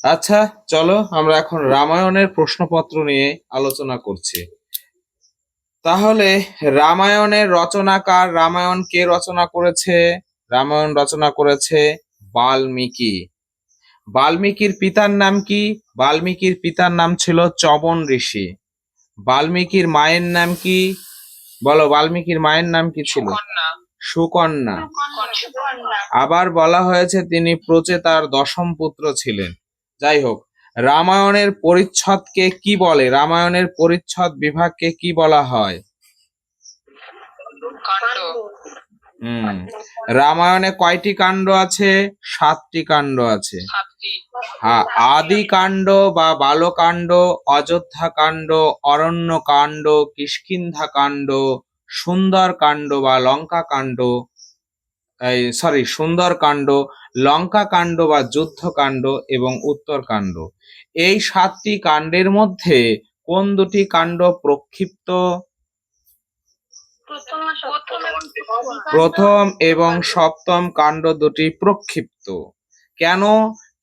আচ্ছা, চলো আমরা এখন রামায়ণের প্রশ্নপত্র নিয়ে আলোচনা করছি। তাহলে রামায়ণের রচনাকার, রামায়ণ কে রচনা করেছে? রামায়ণ রচনা করেছে বাল্মীকি। বাল্মীকির পিতার নাম কি? বাল্মীকির পিতার নাম ছিল চবন ঋষি। বাল্মীকির মায়ের নাম কি? বলো, বাল্মীকির মায়ের নাম কি ছিল? সুকন্যা। আবার বলা হয়েছে তিনি প্রচেতার দশম পুত্র ছিলেন। যাই হোক, রামায়ণের পরিচ্ছদকে কি বলে? রামায়ণের পরিচ্ছদ বিভাগকে কি বলা হয়? রামায়ণে কয়টি কাণ্ড আছে? 7টি কাণ্ড আছে। আদি কাণ্ড বা বালকাণ্ড, অযোধ্যা কাণ্ড, অরণ্য কাণ্ড, কিষ্কিন্ধা কাণ্ড, সুন্দর কাণ্ড বা লঙ্কা কাণ্ড, সুন্দর কাণ্ড, লঙ্কা কাণ্ড বা যুদ্ধকাণ্ড এবং উত্তরকাণ্ড। এই 7টি কাণ্ডের মধ্যে কোন দুটি কাণ্ড প্রক্ষিপ্ত? প্রথম এবং সপ্তম কাণ্ড দুটি প্রক্ষিপ্ত। কেন?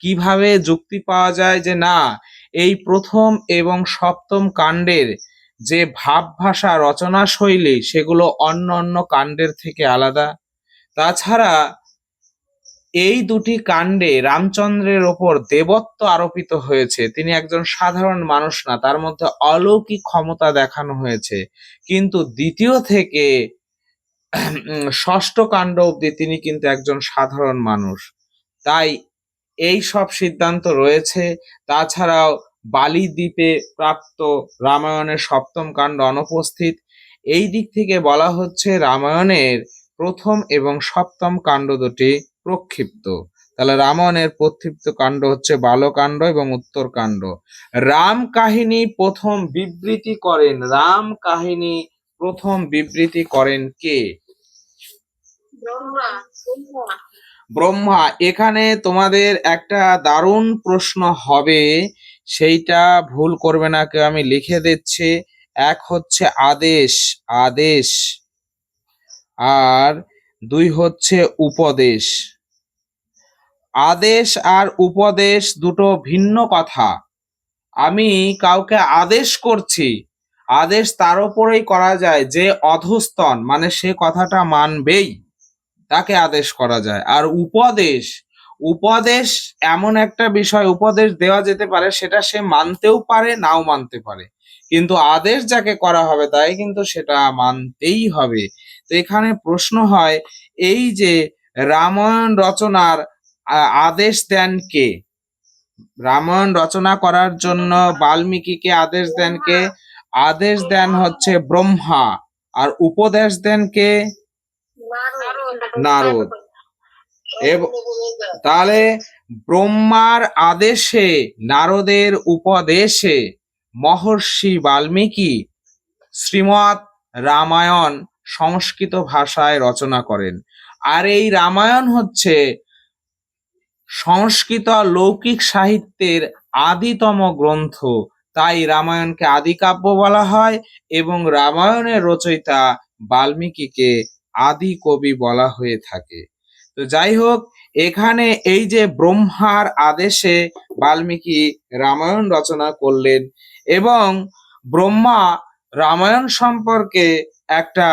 কিভাবে যুক্তি পাওয়া যায় যে না, এই প্রথম এবং সপ্তম কাণ্ডের যে ভাবভাষা, রচনা শৈলী, সেগুলো অন্য অন্য কাণ্ডের থেকে আলাদা? তাছাড়া এই দুটি কাণ্ডে রামচন্দ্রের ওপর দেবত্ব আরোপিত হয়েছে। তিনি একজন সাধারণ মানুষ না, তার মধ্যে অলৌকিক ক্ষমতা দেখানো হয়েছে। কিন্তু দ্বিতীয় থেকে ষষ্ঠ কাণ্ড অবধি তিনি কিন্তু একজন সাধারণ মানুষ। তাই এই সব সিদ্ধান্ত রয়েছে। তাছাড়াও বালি দ্বীপে প্রাপ্ত রামায়ণের সপ্তম কাণ্ড অনুপস্থিত। এই দিক থেকে বলা হচ্ছে রামায়ণের প্রথম এবং সপ্তম কাণ্ড দুটি প্রক্ষিপ্ত। তাহলে রামায়ণের প্রক্ষিপ্ত কাণ্ড হচ্ছে বালকাণ্ড এবং উত্তরকাণ্ড। রাম কাহিনী প্রথম বিবৃতি করেন, রাম কাহিনী প্রথম বিবৃতি করেন কে? ব্রহ্মা। এখানে তোমাদের একটা দারুণ প্রশ্ন হবে, সেইটা ভুল করবে না কেউ, আমি লিখে দিচ্ছি। এক হচ্ছে আদেশ, আদেশ, আর 2 হচ্ছে উপদেশ। আদেশ আর উপদেশ দুটো ভিন্ন কথা। আমি কাউকে আদেশ করছি, আদেশ তার উপরেই করা যায় যে অধস্তন, মানে সে কথাটা মানবেই, তাকে আদেশ করা যায়। আর উপদেশ, উপদেশ এমন একটা বিষয়, উপদেশ দেওয়া যেতে পারে, সেটা সে মানতেও পারে, নাও মানতে পারে, কিন্তু আদেশ যাকে করা হবে তাই কিন্তু সেটা মানতেই হবে। তো এখানে প্রশ্ন হয়, এই যে রামায়ণ রচনার আদেশ দেন কে? রামায়ণ রচনা করার জন্য বাল্মীকিকে আদেশ দেন কে? আদেশ দেন হচ্ছে ব্রহ্মা। আর উপদেশ দেন কে? নারদ। তাহলে ব্রহ্মার আদেশে, নারদের উপদেশে মহর্ষি বাল্মীকি শ্রীমৎ রামায়ণ সংস্কৃত ভাষায় রচনা করেন। আর এই রামায়ণ হচ্ছে সংস্কৃত লৌকিক সাহিত্যের আদিতম গ্রন্থ। তাই রামায়ণকে আদিকাব্য বলা হয় এবং রামায়ণের রচয়িতা বাল্মীকিকে আদি কবি বলা হয়ে থাকে। তো যাই হোক, এখানে এই যে ব্রহ্মার আদেশে বাল্মীকি রামায়ণ রচনা করলেন এবং ব্রহ্মা রামায়ণ সম্পর্কে একটা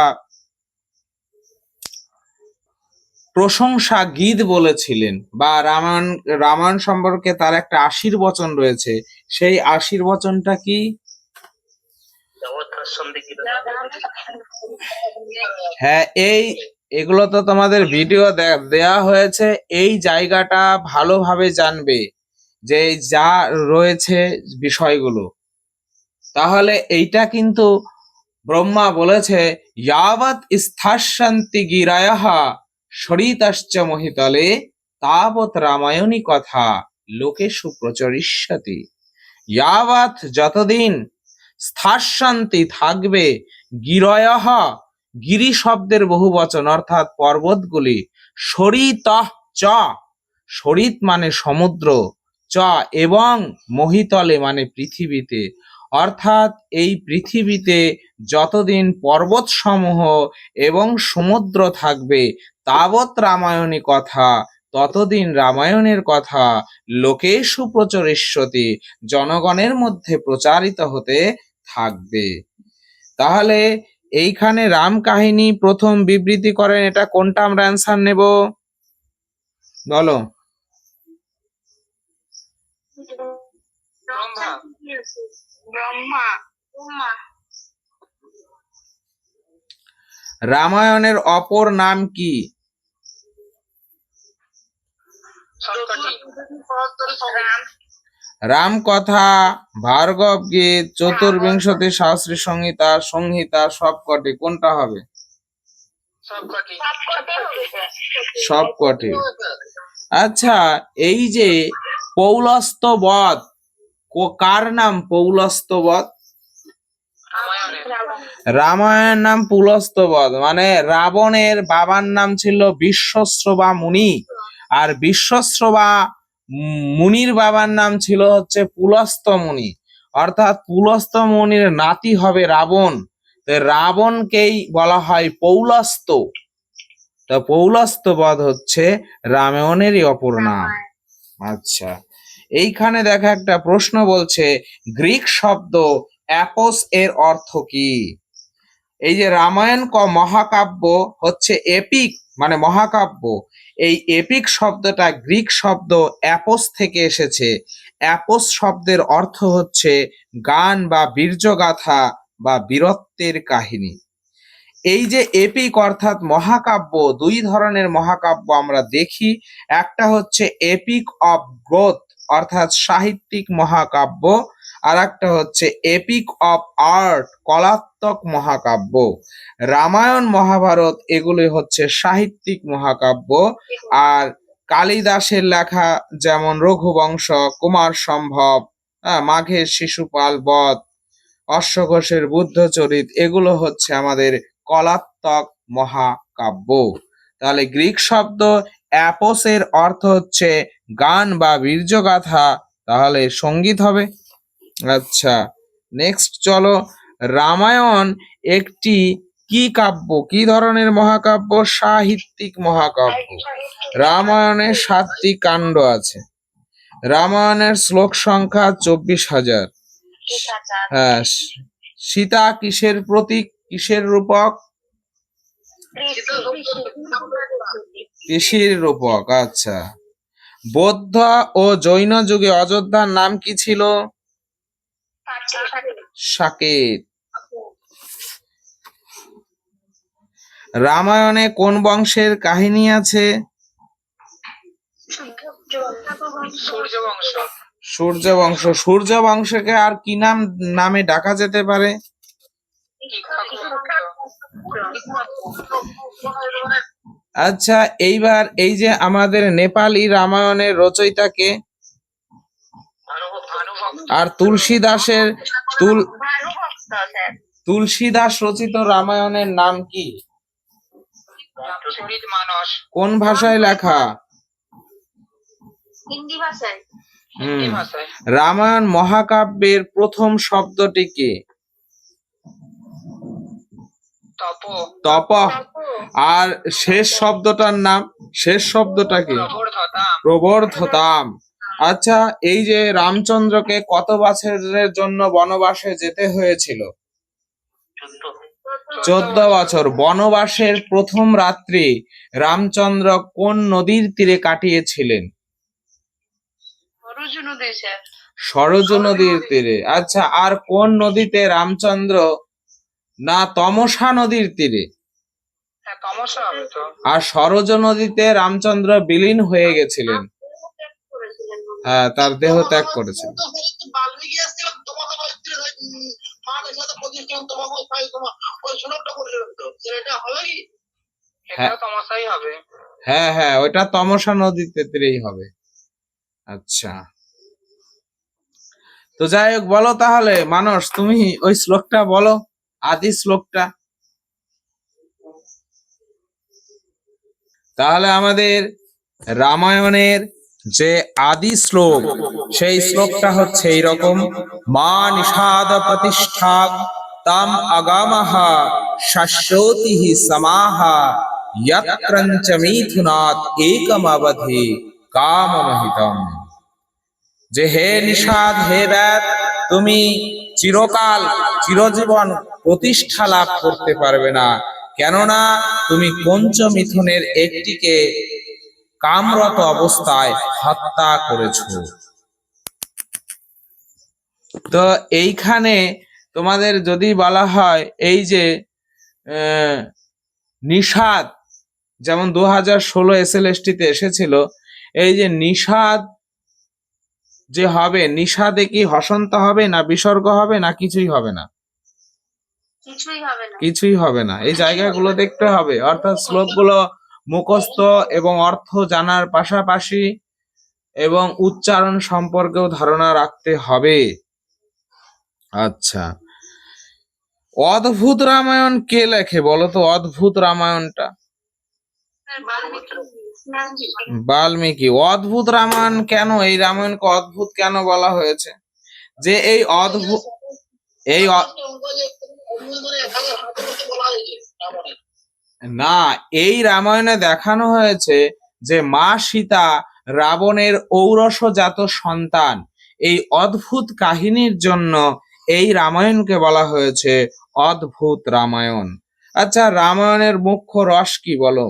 প্রশংসা গীত বলেছিলেন, বা রামায়ণ সম্পর্কে তার একটা আশীর্বচন রয়েছে। সেই আশীর্বচনটা কি? হ্যাঁ, এগুলো তো তোমাদের ভিডিও দেয়া হয়েছে। এই জায়গাটা ভালোভাবে জানবে যে যা রয়েছে বিষয়গুলো। তাহলে এইটা কিন্তু ব্রহ্মা বলেছে, ইয়াবৎ স্থাস্যন্তি গিরায়ঃ সরিতাশ্চ মহিতলে তাবৎ রামায়ণী কথা লোকেষু প্রচরিষ্যতি। ইয়াবৎ, যতদিন, স্থাস্যন্তি থাকবে, গিরয়ঃ, গিরি শব্দের বহু বচন অর্থাৎ পর্বতগুলি, সরিতঃ চ, সরিত মানে সমুদ্র, চ এবং মহিতলে মানে পৃথিবীতে, অর্থাৎ এই পৃথিবীতে যতদিন পর্বত সমূহ এবং সমুদ্র থাকবে, তাবৎ রামায়ণী কথা ততদিন রামায়ণের কথা লোকেষু প্রচরিষ্যতি, জনগণের মধ্যে প্রচারিত হতে থাকবে। তাহলে এইখানে রাম কাহিনী প্রথম বিবৃতি করেন, এটা কোনটা আমরা অ্যান্সার নেব বলো? রামায়ণের অপর নাম কি? রামকথা, ভার্গব গীত, চতুর্বিংশতি শাস্ত্রী সংহিতা, সংহিতা, সবকটি, কোনটা হবে? সবকটি। আচ্ছা, এই যে পৌলস্ত্যবধ, কার নাম পৌলস্ত্যবধ? রামায়ণের নাম পুলস্ত্যবধ, মানে রাবণের বাবার নাম ছিল বিশ্বশ্রবা মুনি, আর বিশ্বশ্রবা মুনির বাবার নাম ছিল হচ্ছে পুলস্ত্য মুনি, অর্থাৎ পুলস্ত্য মুনির নাতি হবে রাবণ। রাবণকেই বলা হয় পৌলস্ত্য। তো পৌলস্ত্যবধ হচ্ছে রামায়ণেরই অপর নাম। আচ্ছা, এইখানে দেখা একটা প্রশ্ন বলছে, গ্রিক শব্দ অ্যাপোস এর অর্থ কি? এই যে রামায়ণ মহাকাব্য হচ্ছে এপিক, মানে মহাকাব্য। এই এপিক শব্দটা গ্রিক শব্দ অ্যাপোস থেকে এসেছে। অ্যাপোস শব্দের অর্থ হচ্ছে গান বা বীর্যগাথা বা বীরত্বের কাহিনী। এই যে এপিক অর্থাৎ মহাকাব্য, দুই ধরনের মহাকাব্য আমরা দেখি। একটা হচ্ছে এপিক অফ গ্রোথ অর্থাৎ সাহিত্যিক মহাকাব্য, আর একটা হচ্ছে এপিক অফ আর্ট কলাত্মক মহাকাব্য। রামায়ণ, মহাভারত এগুলি হচ্ছে সাহিত্যিক মহাকাব্য। আর কালিদাসের লেখা যেমন রঘুবংশ, কুমার সম্ভব, মাঘের শিশুপাল বধ, অশ্বঘোষের বুদ্ধচরিত, এগুলো হচ্ছে আমাদের কলাত্মক মহাকাব্য। তাহলে গ্রিক শব্দ অ্যাপোসের অর্থ হচ্ছে গান বা বীর্যগাথা, তাহলে সঙ্গীত হবে। আচ্ছা, নেক্সট চলো, রামায়ণ একটি কি কাব্য, কি ধরনের মহাকাব্য? সাহিত্যিক মহাকাব্য। রামায়ণের 7টি কাণ্ড আছে। রামায়ণের শ্লোক সংখ্যা 24,000। হ্যাঁ, সীতা কিসের প্রতীক, কিসের রূপক? কৃষির রূপক। আচ্ছা, বৌদ্ধ ও জৈন যুগে অযোধ্যার নাম কি ছিল? সাকেত। রামায়ণে কোন বংশের কাহিনী আছে? সূর্য বংশ। সূর্য বংশকে আর কি নামে ডাকা যেতে পারে? আচ্ছা, এইবার এই যে আমাদের নেপালি রামায়ণের রচয়িতা কে? আর তুলসীদাস রচিত রামায়ণের নাম কি? কোন ভাষায় লেখা? হিন্দি ভাষায়। রামায়ণ মহাকাব্যের প্রথম শব্দটি কি? তপ। আর শেষ শব্দটার নাম, শেষ শব্দটা কি? প্রবর্ধতাম। আচ্ছা, এই যে রামচন্দ্রকে কত বছরের জন্য বনবাসে যেতে হয়েছিল? 14 বছর। বনবাসের প্রথম রাত্রি রামচন্দ্র কোন নদীর তীরে কাটিয়েছিলেন? সরজ নদীর তীরে। আচ্ছা, আর কোন নদীতে রামচন্দ্র, না তমসা নদীর তীরে। আর সরজ নদীতে রামচন্দ্র বিলীন হয়ে গেছিলেন। হ্যাঁ, তার দেহ ত্যাগ করেছিলেন। হ্যাঁ হ্যাঁ, ওইটা তমসা নদীতে তীরেই হবে। আচ্ছা, তো যাই হোক, বলো তাহলে মানস, তুমি ওই শ্লোকটা বলো, আদি শ্লোকটা। তাহলে আমাদের রামায়ণের যে আদি শ্লোক, সেই শ্লোকটা হচ্ছে এইরকম, মা নিষাদ প্রতিষ্ঠা তাম আগামাহা শাশ্বতিহি সমাহা यत्रञ्च मिथुनात् एकमवधि काममहितम्। যে হে নিষাদ, হে ব্যাদ, তুমি চিরকাল চিরজীবন প্রতিষ্ঠা লাভ করতে পারবে না, কেননা তুমি পঞ্চমিথুনের একটিকে কামরত অবস্থায় হত্যা করেছো। তো এইখানে তোমাদের যদি বলা হয় এই যে নিষাদ, যেমন 2016 SLST-তে এসেছিল, এই যে নিষাদ যে হবে, নিষাদে কি হসন্ত হবে না বিসর্গ হবে না কিছুই হবে না? কিছুই হবে না। এই জায়গাগুলো দেখতে হবে, অর্থাৎ শ্লোকগুলো মুখস্থ এবং অর্থ জানার পাশাপাশি এবং উচ্চারণ সম্পর্কেও ধারণা রাখতে হবে। আচ্ছা, অদ্ভুত রামায়ণ কে লেখে বলো তো? অদ্ভুত রামায়ণটা বাল্মীকি। অদ্ভুত রামায়ণ কেন, এই রামায়ণকে অদ্ভুত কেন বলা হয়েছে? যে এই অদ্ভুত, এই না, এই রামায়ণে দেখানো হয়েছে যে মা সীতা রাবণের ঔরসজাত সন্তান। এই অদ্ভুত কাহিনীর জন্য এই রামায়ণকে বলা হয়েছে অদ্ভুত রামায়ণ। আচ্ছা, রামায়ণের মুখ্য রস কি বলো?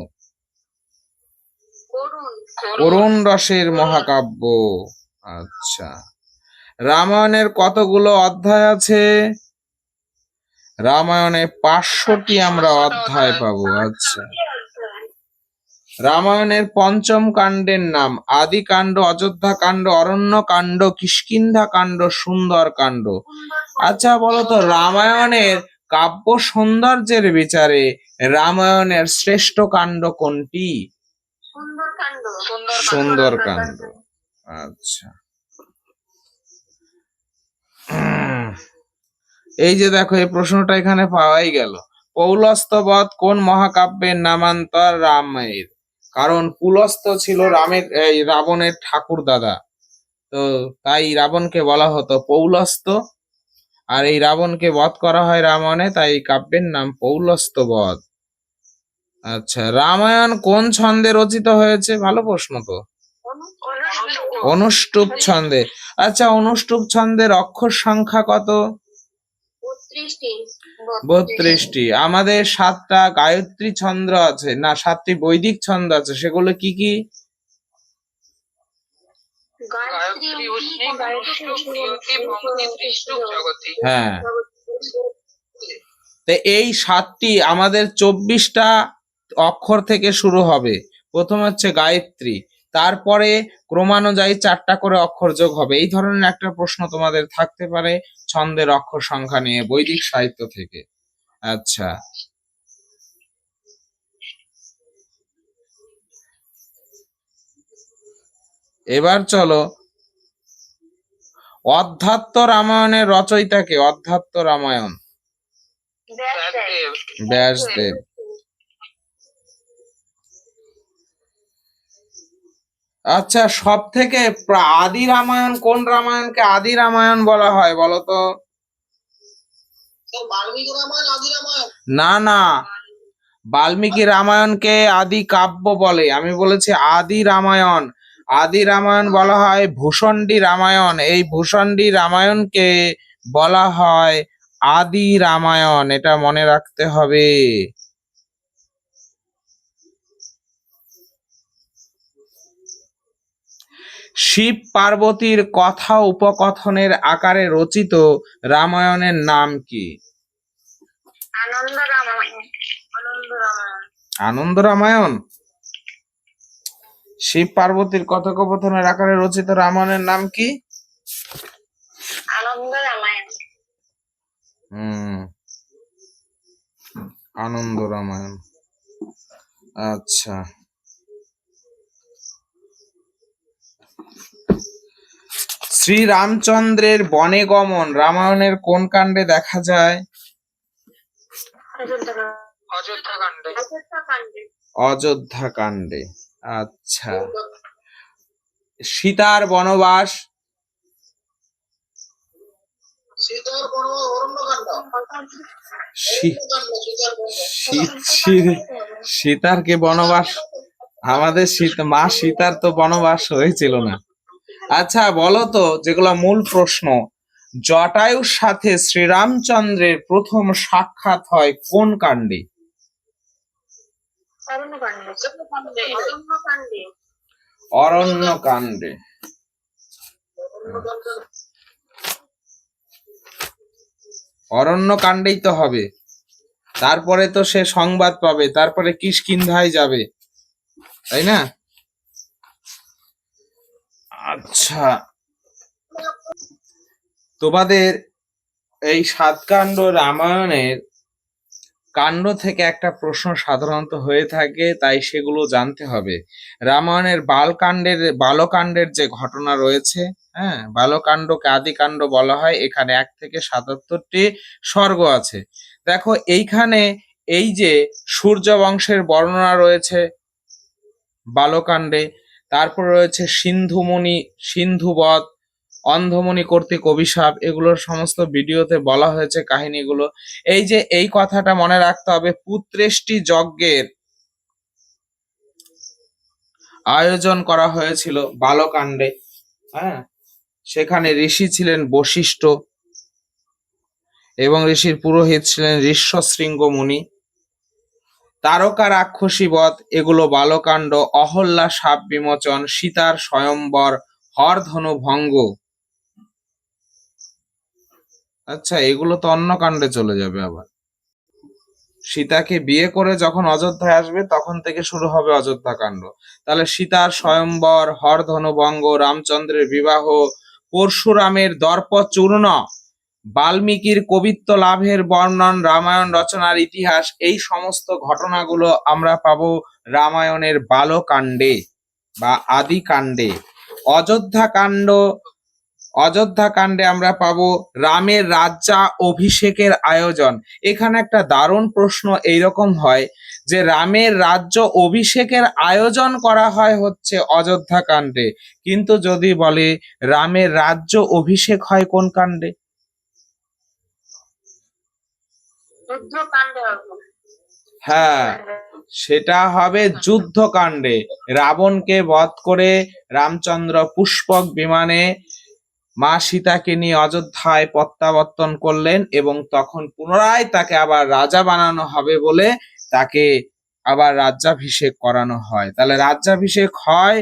করুণ রসের মহাকাব্য। আচ্ছা, রামায়ণের কতগুলো অধ্যায় আছে? রামায়ণে 500টি আমরা অধ্যায় পাবো। আচ্ছা, রামায়ণের পঞ্চম কাণ্ডের নাম আদি কাণ্ড, অযোধ্যা কাণ্ড, অরণ্য কাণ্ড, কিষ্কিন্ধা কাণ্ড, সুন্দর কাণ্ড। আচ্ছা বলতো, রামায়ণের কাব্য সৌন্দর্যের বিচারে রামায়ণের শ্রেষ্ঠ কাণ্ড কোনটি? সুন্দর কাণ্ড। আচ্ছা, এই যে দেখো, এই প্রশ্নটা এখানে পাওয়াই গেল। পৌলস্ত্য বধ কোন মহাকাব্যের নামান্তর রামায়ণ? কারণ পুলস্ত্য ছিল রাবণের ঠাকুর দাদা, তো তাই রাবণকে বলা হতো পৌলস্ত্য, আর এই রাবণকে বধ করা হয় রামায়ণে, তাই কাব্যের নাম পৌলস্ত্য বধ। আচ্ছা, রামায়ণ কোন ছন্দে রচিত হয়েছে? ভালো প্রশ্ন তো। অনুষ্টুপ ছন্দে। আচ্ছা, অনুষ্টুপ ছন্দের অক্ষর সংখ্যা কত? 32টি। আমাদের 7টা গায়ত্রী ছন্দ আছে, না 7টি বৈদিক ছন্দ আছে, সেগুলো কি কি? হ্যাঁ, তো এই 7টি আমাদের 24টা অক্ষর থেকে শুরু হবে। প্রথম হচ্ছে গায়ত্রী, তারপরে ক্রমানুযায়ী 4টা করে অক্ষর যোগ হবে। এই ধরনের একটা প্রশ্ন তোমাদের থাকতে পারে ছন্দের অক্ষর সংখ্যা নিয়ে বৈদিক সাহিত্য থেকে। আচ্ছা, এবার চলো, অধ্যাত্ম রামায়ণের রচয়িতা কে? অধ্যাত্ম রামায়ণ ব্যাসদেব। আচ্ছা, সব থেকে আদি রামায়ণ কোন রামায়ণকে আদি রামায়ণ বলা হয় বলতো? না না, বাল্মীকি রামায়ণকে আদি কাব্য বলে, আমি বলেছি আদি রামায়ণ। আদি রামায়ণ বলা হয় ভূষণ্ডী রামায়ণ, এই ভূষণ্ডী রামায়ণকে বলা হয় আদি রামায়ণ, এটা মনে রাখতে হবে। শিব পার্বতীর কথা উপকথনের আকারে রচিত রামায়ণের নাম কি? আনন্দ রামায়ণ। শিব পার্বতীর কথোপকথনের আকারে রচিত রামায়ণের নাম কি? আনন্দ রামায়ণ। আনন্দ রামায়ণ। আচ্ছা, শ্রীরামচন্দ্রের বনে গমন রামায়ণের কোন কাণ্ডে দেখা যায়? অযোধ্যা কাণ্ডে। আচ্ছা, সীতার বনবাস সীতার কে বনবাস? আমাদের মা সীতার তো বনবাস হয়েছিল না। আচ্ছা বলো তো, যেগুলো মূল প্রশ্ন, জটায়ুর সাথে শ্রীরামচন্দ্রের প্রথম সাক্ষাৎ হয় কোন কাণ্ডে? অরণ্যকাণ্ডে। অরণ্যকাণ্ডেই তো হবে, তারপরে তো সে সংবাদ পাবে, তারপরে কিষ্কিন্ধায় যাবে, তাই না? আচ্ছা, তোমাদের এই সাতকাণ্ড রামায়ণের কাণ্ড থেকে একটা প্রশ্ন সাধারণত হয়ে থাকে, তাই সেগুলো জানতে হবে। রামায়ণের বালকাণ্ডের যে ঘটনা রয়েছে, হ্যাঁ, বালকাণ্ডকে আদিকাণ্ড বলা হয়। এখানে 1 থেকে 77টি সর্গ আছে। দেখো এইখানে এই যে সূর্য বংশের বর্ণনা রয়েছে বালকাণ্ডে, তারপর রয়েছে সিন্ধুবধ, অন্ধমণি কর্তৃক অভিশাপ, এগুলোর সমস্ত ভিডিওতে বলা হয়েছে কাহিনীগুলো। এই যে এই কথাটা মনে রাখতে হবে, পুত্রেষ্টি যজ্ঞের আয়োজন করা হয়েছিল বালকাণ্ডে, হ্যাঁ, সেখানে ঋষি ছিলেন বশিষ্ঠ এবং ঋষির পুরোহিত ছিলেন ঋষ্যশৃঙ্গ মুনি। তারকা রাক্ষসী বধ, এগুলো বালকাণ্ড। অহল্যা সাপ বিমোচন, সীতার স্বয়ম্বর, হরধনু ভঙ্গ। আচ্ছা, এগুলো তো অন্য কাণ্ডে চলে যাবে। আবার সীতাকে বিয়ে করে যখন অযোধ্যায় আসবে তখন থেকে শুরু হবে অযোধ্যা কাণ্ড। তাহলে সীতার স্বয়ম্বর, হরধনু ভঙ্গ, রামচন্দ্রের বিবাহ, পরশুরামের দর্প চূর্ণ, বাল্মীকির কবিত্ব লাভের বর্ণন, রামায়ণ রচনার ইতিহাস, এই সমস্ত ঘটনাগুলো আমরা পাবো রামায়ণের বালকাণ্ডে বা আদি কাণ্ডে। অযোধ্যা কাণ্ডে আমরা পাবো রামের রাজ্যা অভিষেকের আয়োজন। এখানে একটা দারুণ প্রশ্ন এইরকম হয় যে রামের রাজ্য অভিষেকের আয়োজন করা হয় হচ্ছে অযোধ্যা কাণ্ডে, কিন্তু যদি বলে রামের রাজ্য অভিষেক হয় কোন কাণ্ডে? হ্যাঁ, সেটা হবে যুদ্ধকাণ্ডে। রাবণকে বধ করে রামচন্দ্র পুষ্পক বিমানে মা সীতাকে নিয়ে অযোধ্যায় প্রত্যাবর্তন করলেন এবং তখন পুনরায় তাকে আবার রাজা বানানো হবে বলে তাকে আবার রাজ্যাভিষেক করানো হয়। তাহলে রাজ্যাভিষেক হয়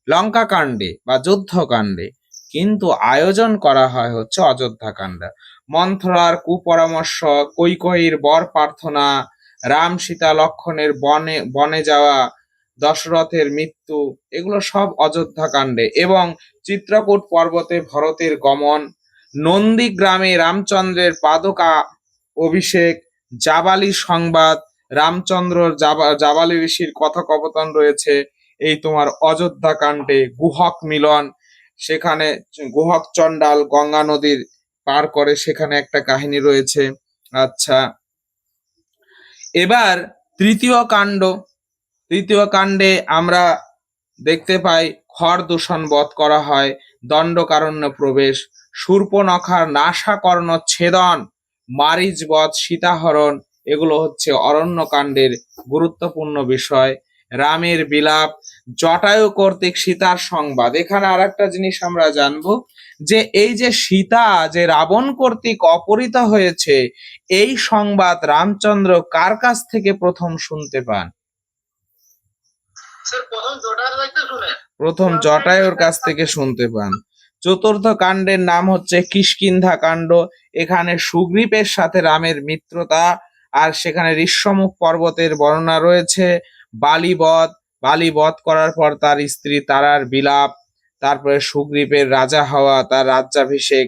লঙ্কা কাণ্ডে বা যুদ্ধকাণ্ডে, কিন্তু আয়োজন করা হয় হচ্ছে অযোধ্যা কাণ্ডে। মন্থরার কুপরামর্শ, কৈকেয়ীর বর প্রার্থনা, রাম সীতা লক্ষণের বনে যাওয়া, দশরথের মৃত্যু, এগুলো সব অযোধ্যা কাণ্ডে। এবং চিত্রকূট পর্বতে ভরতের গমন, নন্দীগ্রামে রামচন্দ্রের পাদুকা অভিষেক, জাবালি সংবাদ, রামচন্দ্র জাবালি ঋষির কথোপকথন রয়েছে এই তোমার অযোধ্যা কাণ্ডে। গুহক মিলন, সেখানে গুহক চণ্ডাল গঙ্গা নদীর পার করে, সেখানে একটা কাহিনী রয়েছে। আচ্ছা, এবার তৃতীয় কাণ্ডে আমরা দেখতে পাই খর দূষণ বধ করা হয়, দণ্ডকারণ্য প্রবেশ, শূর্পণখার নাসাকর্ণ ছেদন, মারিচ বধ, সীতাহরণ, এগুলো হচ্ছে অরণ্যকাণ্ডের গুরুত্বপূর্ণ বিষয়। রামের বিলাপ, জটায়ু কর্তৃক সীতার সংবাদ। এখানে আর একটা জিনিস আমরা জানবো যে এই যে সীতা যে রাবণ কর্তৃক অপহৃত হয়েছে, এই সংবাদ রামচন্দ্র কার কাছ থেকে প্রথম শুনতে পান? প্রথম জটায়ুর কাছ থেকে শুনতে পান। চতুর্থ কাণ্ডের নাম হচ্ছে কিষ্কিন্ধা কাণ্ড। এখানে সুগ্রীবের সাথে রামের মিত্রতা, আর সেখানে ঋষ্যমুখ পর্বতের বর্ণনা রয়েছে। বালি বধ করার পর তার স্ত্রী তারার বিলাপ, তারপরে সুগ্রীবের রাজা হওয়া, তার রাজ্যাভিষেক।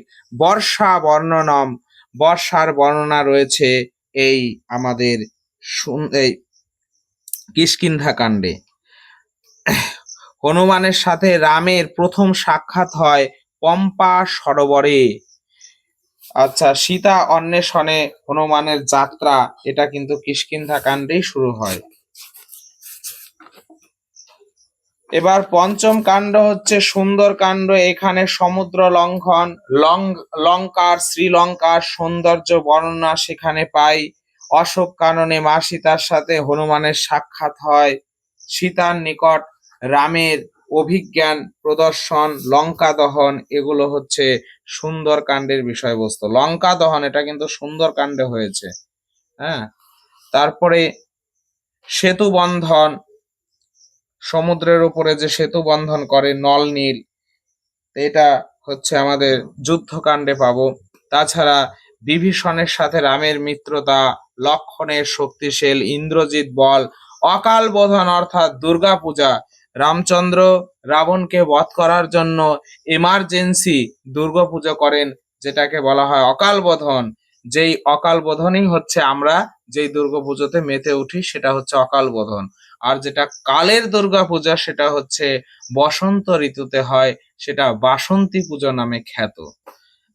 বর্ষার বর্ণনা রয়েছে এই আমাদের এই কিষ্কিন্ধা কাণ্ডে। হনুমানের সাথে রামের প্রথম সাক্ষাৎ হয় পম্পা সরোবরে। আচ্ছা, সীতা অন্বেষণে হনুমানের যাত্রা, এটা কিন্তু কিষ্কিন্ধা কাণ্ডেই শুরু হয়। এবার পঞ্চম কাণ্ড হচ্ছে সুন্দর কাণ্ড। এখানে সমুদ্র লঙ্ঘন, শ্রীলঙ্কার সৌন্দর্য বর্ণনা সেখানে পাই। অশোক কাননে মা সীতার সাথে হনুমানের সাক্ষাৎ হয়। সীতার নিকট রামের অভিজ্ঞান প্রদর্শন, লঙ্কা দহন, এগুলো হচ্ছে সুন্দর কাণ্ডের বিষয়বস্তু। লঙ্কা দহন এটা কিন্তু সুন্দর কাণ্ডে হয়েছে। হ্যাঁ, তারপরে সেতু বন্ধন, সমুদ্রের উপরে যে সেতু বন্ধন করে নল নীল, এটা হচ্ছে আমাদের যুদ্ধকাণ্ডে পাবো। তাছাড়া বিভীষণের সাথে রামের মিত্রতা, লক্ষণের শক্তিশীল, ইন্দ্রজিৎ বল, অকাল বোধন অর্থাৎ দুর্গা পূজা, রামচন্দ্র রাবণকে বধ করার জন্য এমার্জেন্সি দুর্গা পুজো করেন, যেটাকে বলা হয় অকাল বোধন। যেই অকাল বোধনই হচ্ছে আমরা যেই দুর্গা পুজোতে মেতে উঠি সেটা হচ্ছে অকাল বোধন। আর যেটা কালের দুর্গা পূজা সেটা হচ্ছে বসন্ত ঋতুতে হয়, সেটা বাসন্তী পুজো নামে খ্যাত।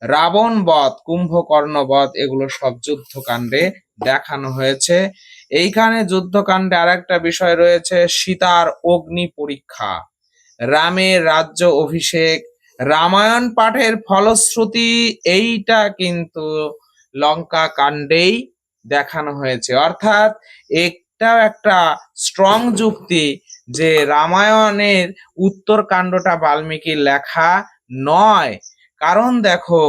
রাবণ বধ, কুম্ভকর্ণ বধ, এগুলো সব যুদ্ধকাণ্ডে দেখানো হয়েছে। এইখানে যুদ্ধকাণ্ডে আরেকটা বিষয় রয়েছে, সীতার অগ্নি পরীক্ষা, রামের রাজ্য অভিষেক, রামায়ণ পাঠের ফলশ্রুতি, এইটা কিন্তু লঙ্কা কাণ্ডেই দেখানো হয়েছে। অর্থাৎ এটাও একটা স্ট্রং যুক্তি যে রামায়ণের উত্তর কাণ্ডটা বাল্মীকির লেখা নয়। কারণ দেখো,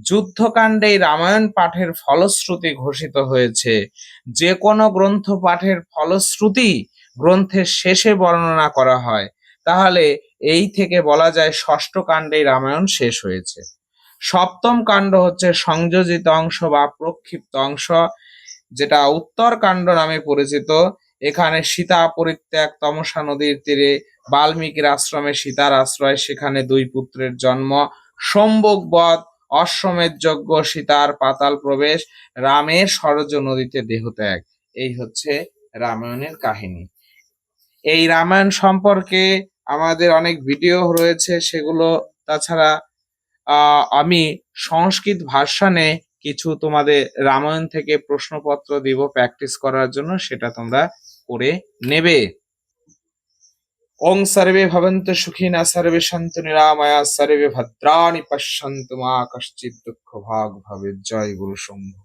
যুদ্ধকাণ্ডেই রামায়ণ পাঠের ফলশ্রুতি ঘোষিত হয়েছে। যে কোনো গ্রন্থ পাঠের ফলশ্রুতি গ্রন্থের শেষে বর্ণনা করা হয়। তাহলে এই থেকে বলা যায় ষষ্ঠ কাণ্ডেই রামায়ণ শেষ হয়েছে। সপ্তম কাণ্ড হচ্ছে সংযোজিত অংশ বা প্রক্ষিপ্ত অংশ, যেটা উত্তর কাণ্ড নামে পরিচিত। এখানে সীতা পরিত্যাগ, তমসা নদীর তীরে বাল্মীকির আশ্রমে সীতার আশ্রয়, সেখানে দুই পুত্রের জন্ম, সম্ভোগ বধ, অশ্বমেধ যজ্ঞ, সীতার পাতাল প্রবেশ, রামের সরজ নদীতে দেহত্যাগ, এই হচ্ছে রামায়ণের কাহিনী। এই রামায়ণ সম্পর্কে আমাদের অনেক ভিডিও রয়েছে, সেগুলো তাছাড়া আমি সংস্কৃত ভার্সনে কিছু তোমাদের রামায়ণ থেকে প্রশ্নপত্র দিব প্র্যাকটিস করার জন্য, সেটা তোমরা করে নেবে। ওং সর্বে ভবন্তু সুখিনা সর্বে সন্তু নিরাময়া সর্বে ভদ্রাণি পশ্যন্তু মা কশ্চিৎ দুঃখ ভাগ ভবেৎ। জয় গুরু শম্ভু।